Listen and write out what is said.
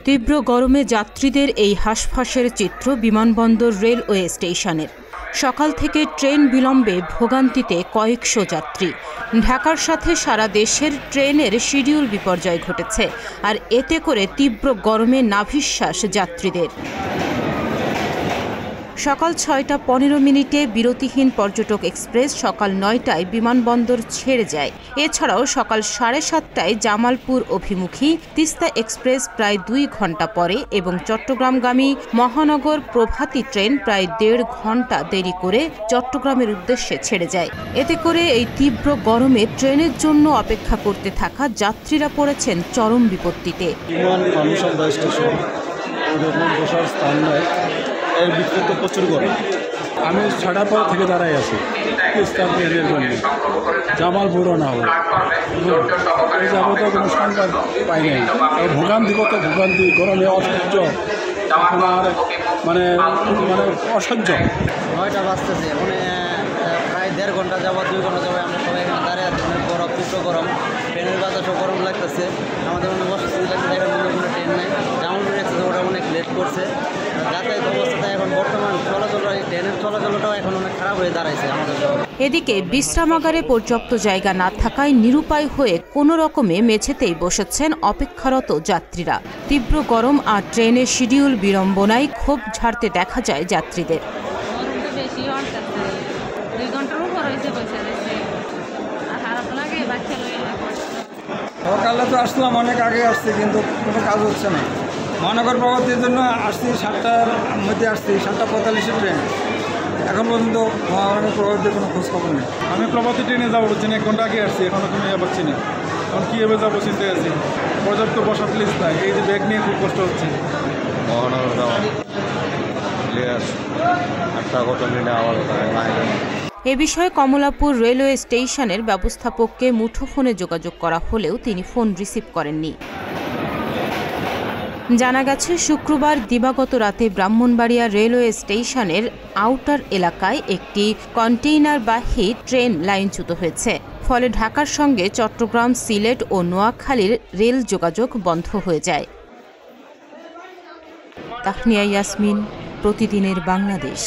তীব্র গরমে যাত্রীদের এই হাঁসফাঁসের চিত্র বিমানবন্দর রেলওয়ে স্টেশনের। সকাল থেকে ট্রেন বিলম্বে ভোগান্তিতে কয়েকশো যাত্রী। ঢাকার সাথে সারা দেশের ট্রেনের শিডিউল বিপর্যয় ঘটেছে, আর এতে করে তীব্র গরমে নাভিশ্বাস যাত্রীদের। সকাল ৬টা ১৫ মিনিটে বিরতিহীন পর্যটক এক্সপ্রেস সকাল ৯টায় বিমানবন্দর ছেড়ে যায়। এছাড়াও সকাল ৭:৩০টায় জামালপুর অভিমুখী তিস্তা এক্সপ্রেস প্রায় ২ ঘন্টা পরে এবং চট্টগ্রামগামী মহানগর প্রভাতী ট্রেন প্রায় ১.৫ ঘন্টা দেরি করে চট্টগ্রামের উদ্দেশ্যে ছেড়ে যায়। এতে করে এই তীব্র গরমে ট্রেনের জন্য অপেক্ষা করতে থাকা যাত্রীরা পড়েছেন চরম বিপত্তিতে। এর ভিতরে প্রচুর গরম। আমি ৬টার পর থেকে দাঁড়াই আছি এরিয়ার জন্য, জামালপুরও না হবে এই যাবো তো কোনো সংবাদ পাই নাই। ভোগান্তি কত ভোগান্তি, গরমে অসহ্য, আর মানে অসহ্য। ৯টা বাজতেছে, মানে প্রায় ১.৫ ঘন্টা যাবো ২ ঘন্টা যাবো আমরা সবাই এখানে দাঁড়িয়ে আছি। গরম, তীব্র গরম, ট্রেনের বাতাসও গরম লাগতেছে। আমাদের অনেক অস্বস্তি লাগছে, এখন কোনো ট্রেন নেই। জামালপুর এক্সপ্রেস ওটা অনেক লেট করছে। যাতায়াত অবস্থাটা এখন বর্তমান ট্রেনের চলাচলটাও এখন অনেক খারাপ হয়ে দাঁড়াইছে আমাদের। এদিকে বিশ্রামাগারে পর্যাপ্ত জায়গা না থাকায় নিরুপায় হয়ে কোনো রকমে মেঝেতেই বসেছেন অপেক্ষারত যাত্রীরা। তীব্র গরম আর ট্রেনের শিডিউল বিড়ম্বনায় ক্ষোভ ঝাড়তে দেখা যায় যাত্রীদের। সকালে তো আসলাম, অনেক আগে আসছি, কিন্তু কোনো কাজ হচ্ছে না। মহানগর প্রভাতীর জন্য আসছি ৭টার মধ্যে আসছি, ৭:৪৫ ট্রেন। এখন পর্যন্ত মহানগর প্রভাতীর কোনো খোঁজ খবর নেই। আমি প্রভাতী ট্রেনে যাবো বলছি না, ১ ঘন্টা আগে আসছি, এখনও কোনো পাচ্ছি না। এখন কীভাবে যাবো চিন্তায় আছি, পর্যাপ্ত বসার প্লেস নাই। এই যে ব্যাগ নিয়ে খুব কষ্ট হচ্ছে। মহানগর যাওয়া প্লেয়ার ৮টা কত মিনিটে আবার এ বিষয়ে কমলাপুর রেলওয়ে স্টেশনের ব্যবস্থাপককে মুঠোফোনে যোগাযোগ করা হলেও তিনি ফোন রিসিভ করেননি। জানা গেছে, শুক্রবার দিবাগত রাতে ব্রাহ্মণবাড়িয়া রেলওয়ে স্টেশনের আউটার এলাকায় একটি কন্টেইনারবাহী ট্রেন লাইনচ্যুত হয়েছে। ফলে ঢাকার সঙ্গে চট্টগ্রাম, সিলেট ও নোয়াখালীর রেল যোগাযোগ বন্ধ হয়ে যায়। তাহনিয়া ইয়াসমিন, প্রতিদিনের বাংলাদেশ।